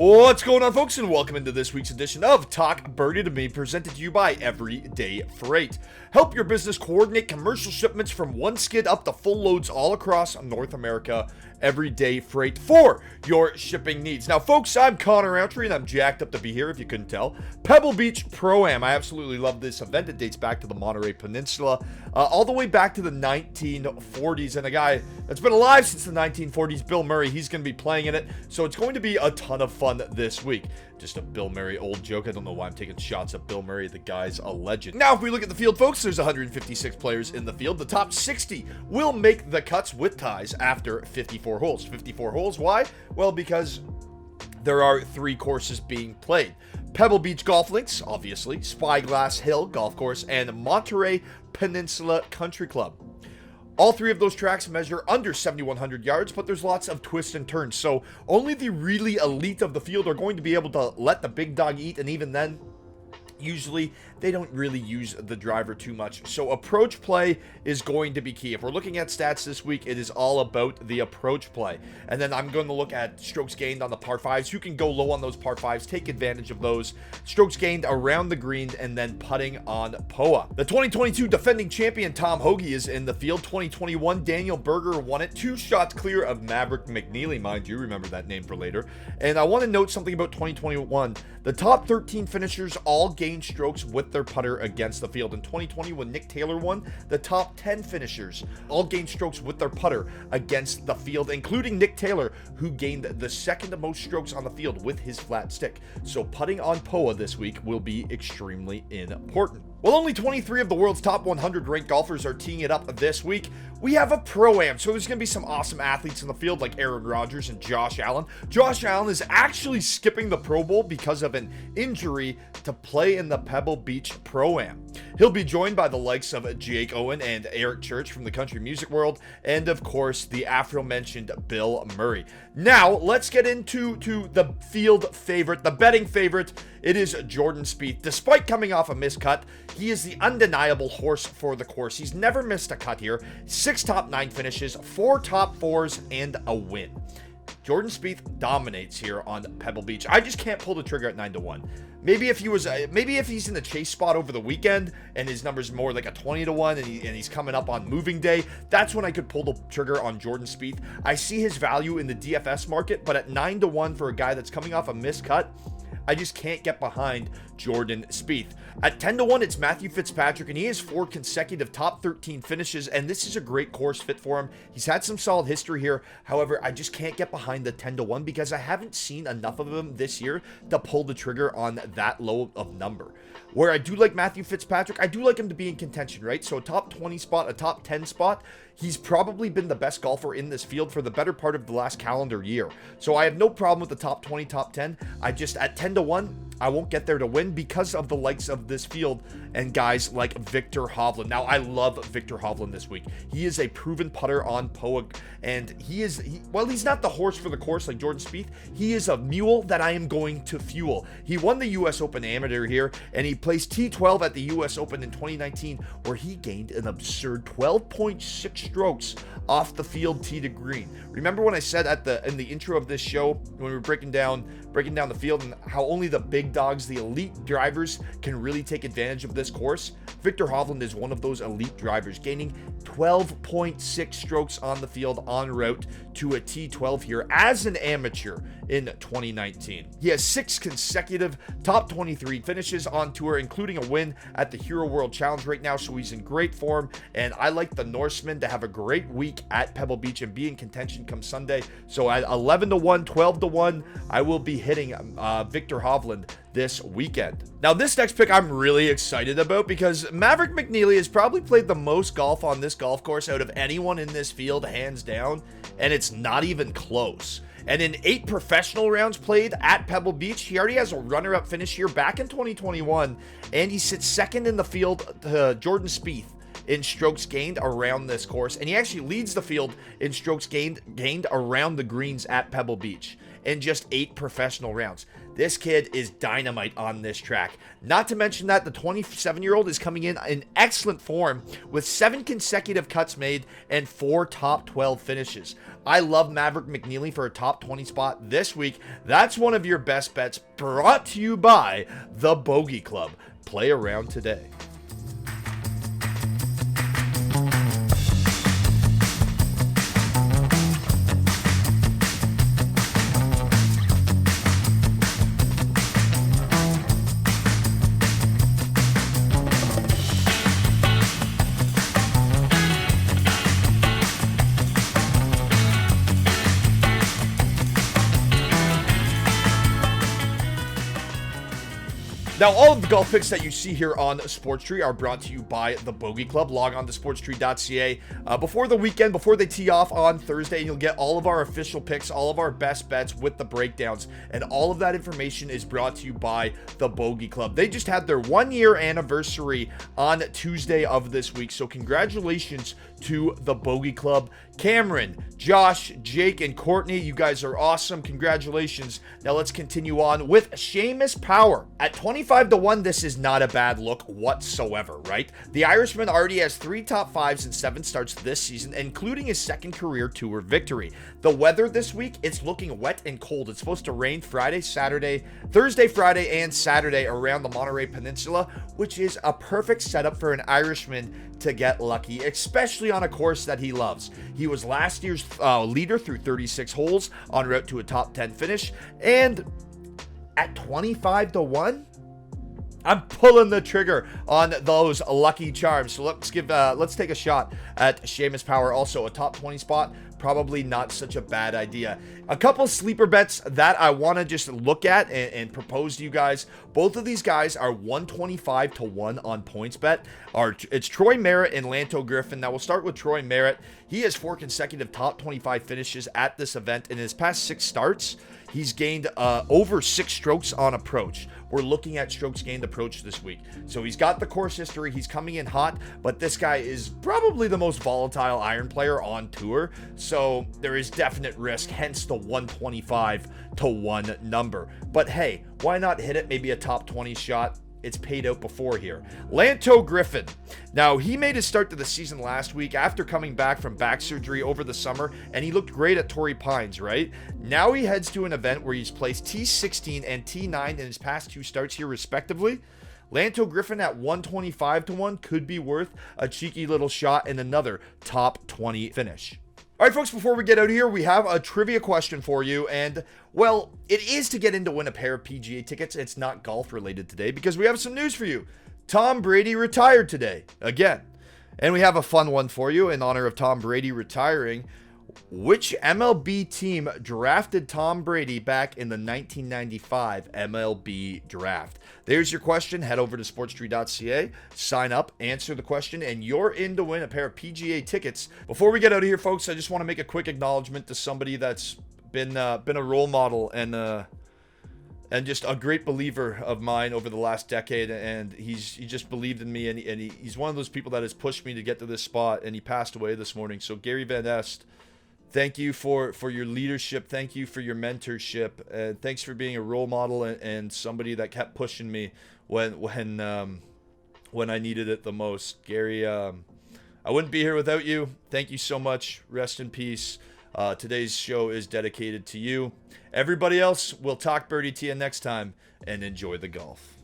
What's going on, folks, and welcome into this week's edition of Talk Birdie to Me, presented to you by Everyday Freight. Help your business coordinate commercial shipments from one skid up to full loads all across North America. Everyday Freight for your shipping needs. Now, folks, I'm Connor Roundtree, and I'm jacked up to be here, if you couldn't tell. Pebble Beach Pro-Am. I absolutely love this event. It dates back to the Monterey Peninsula, all the way back to the 1940s. And a guy that's been alive since the 1940s, Bill Murray, he's going to be playing in it. So it's going to be a ton of fun this week. Just a Bill Murray old joke. I don't know why I'm taking shots at Bill Murray. The guy's a legend. Now, if we look at the field, folks, there's 156 players in the field. The top 60 will make the cuts with ties after 54 holes. 54 holes, why? Well, because there are 3 courses being played. Pebble Beach Golf Links, obviously, Spyglass Hill Golf Course, and Monterey Peninsula Country Club. All 3 of those tracks measure under 7,100 yards, but there's lots of twists and turns. So only the really elite of the field are going to be able to let the big dog eat, and even then, usually they don't really use the driver too much. So approach play is going to be key. If we're looking at stats this week, it is all about the approach play. And then I'm going to look at strokes gained on the par 5s. You can go low on those par 5s, take advantage of those. Strokes gained around the green, and then putting on POA. The 2022 defending champion Tom Hoge is in the field. 2021 Daniel Berger won it, 2 shots clear of Maverick McNeely, mind you. Remember that name for later. And I want to note something about 2021. The top 13 finishers all gained strokes with their putter against the field. In 2020, when Nick Taylor won, the top 10 finishers all gained strokes with their putter against the field, including Nick Taylor, who gained the second most strokes on the field with his flat stick. So putting on POA this week will be extremely important. Well, only 23 of the world's top 100 ranked golfers are teeing it up this week. We have a Pro-Am, so there's going to be some awesome athletes in the field like Aaron Rodgers and Josh Allen. Josh Allen is actually skipping the Pro Bowl because of an injury to play in the Pebble Beach Pro-Am. He'll be joined by the likes of Jake Owen and Eric Church from the country music world, and of course, the aforementioned Bill Murray. Now, let's get into the field favorite, the betting favorite. It is Jordan Spieth. Despite coming off a miscut, he is the undeniable horse for the course. He's never missed a cut here. 6 top 9 finishes, 4 top 4s, and a win. Jordan Spieth dominates here on Pebble Beach. I just can't pull the trigger at 9-1. Maybe if he's in the chase spot over the weekend and his number's more like a 20-1 and he's coming up on moving day, that's when I could pull the trigger on Jordan Spieth. I see his value in the DFS market, but at 9-1 for a guy that's coming off a miscut, I just can't get behind Jordan Spieth. At 10-1, it's Matthew Fitzpatrick, and he has 4 consecutive top 13 finishes, and this is a great course fit for him. He's had some solid history here. However, I just can't get behind the 10-1 because I haven't seen enough of him this year to pull the trigger on that low of number. Where I do like Matthew Fitzpatrick, I do like him to be in contention, right? So a top 20 spot, a top 10 spot, he's probably been the best golfer in this field for the better part of the last calendar year. So I have no problem with the top 20, top 10. I just, at 10-1, I won't get there to win because of the likes of this field and guys like Viktor Hovland. Now, I love Viktor Hovland this week. He is a proven putter on POA, and he's not the horse for the course like Jordan Spieth. He is a mule that I am going to fuel. He won the U.S. Open Amateur here, and he placed T12 at the U.S. Open in 2019, where he gained an absurd 12.6 strokes off the field tee to green. Remember when I said in the intro of this show, when we were breaking down the field and how only the big dogs, the elite drivers, can really take advantage of this course? Viktor Hovland is one of those elite drivers, gaining 12.6 strokes on the field en route to a T12 here as an amateur in 2019. He has 6 consecutive top 23 finishes on tour, including a win at the Hero World Challenge right now, so he's in great form, and I like the Norseman to have a great week at Pebble Beach and be in contention come Sunday. So at 11-1, 12-1, I will be hitting Viktor Hovland this weekend. Now, this next pick I'm really excited about because Maverick McNeely has probably played the most golf on this golf course out of anyone in this field, hands down, and it's not even close. And in 8 professional rounds played at Pebble Beach, he already has a runner-up finish here back in 2021, and he sits second in the field to Jordan Spieth in strokes gained around this course, and he actually leads the field in strokes gained around the greens at Pebble Beach in just 8 professional rounds. This kid is dynamite on this track. Not to mention that the 27-year-old is coming in excellent form with 7 consecutive cuts made and 4 top 12 finishes. I love Maverick McNeely for a top 20 spot this week. That's one of your best bets, brought to you by the Bogey Club. Play around today. Now, all of the golf picks that you see here on Sports Tree are brought to you by the Bogey Club. Log on to sportstree.ca before the weekend, before they tee off on Thursday, and you'll get all of our official picks, all of our best bets with the breakdowns, and all of that information is brought to you by the Bogey Club. They just had their 1-year anniversary on Tuesday of this week, so congratulations to the Bogey Club. Cameron, Josh, Jake, and Courtney, you guys are awesome. Congratulations. Now let's continue on with Seamus Power. At 25-1, this is not a bad look whatsoever, right? The Irishman already has 3 top 5s and 7 starts this season, including his second career tour victory. The weather this week, it's looking wet and cold. It's supposed to rain Thursday, Friday, and Saturday around the Monterey Peninsula, which is a perfect setup for an Irishman to get lucky, especially on a course that he loves. He was last year's leader through 36 holes en route to a top 10 finish, and at 25-1, I'm pulling the trigger on those lucky charms. So let's take a shot at Seamus Power. Also a top 20 spot, probably not such a bad idea. A couple sleeper bets that I want to just look at and propose to you guys. Both of these guys are 125-1 on PointsBet. It's Troy Merritt and Lanto Griffin. Now we'll start with Troy Merritt. He has 4 consecutive top 25 finishes at this event. In his past 6 starts, he's gained over 6 strokes on approach. We're looking at strokes gained approach this week. So he's got the course history. He's coming in hot, but this guy is probably the most volatile iron player on tour. So there is definite risk, hence the 125-1 number. But hey, why not hit it? Maybe a top 20 shot. It's paid out before here. Lanto Griffin. Now, he made his start to the season last week after coming back from back surgery over the summer, and he looked great at Torrey Pines, right? Now he heads to an event where he's placed T16 and T9 in his past 2 starts here, respectively. Lanto Griffin at 125-1 could be worth a cheeky little shot in another top 20 finish. All right, folks, before we get out of here, we have a trivia question for you. And, well, it is to get in to win a pair of PGA tickets. It's not golf related today because we have some news for you. Tom Brady retired today, again. And we have a fun one for you in honor of Tom Brady retiring. Which MLB team drafted Tom Brady back in the 1995 MLB draft? There's your question. Head over to sportstree.ca, sign up, answer the question, and you're in to win a pair of PGA tickets. Before we get out of here, folks, I just want to make a quick acknowledgement to somebody that's been a role model and just a great believer of mine over the last decade, and he just believed in me, and he's one of those people that has pushed me to get to this spot, and he passed away this morning. So Gary Van Est, thank you for your leadership. Thank you for your mentorship. And thanks for being a role model and somebody that kept pushing me when I needed it the most. Gary, I wouldn't be here without you. Thank you so much. Rest in peace. Today's show is dedicated to you. Everybody else, we'll talk birdie to you next time, and enjoy the golf.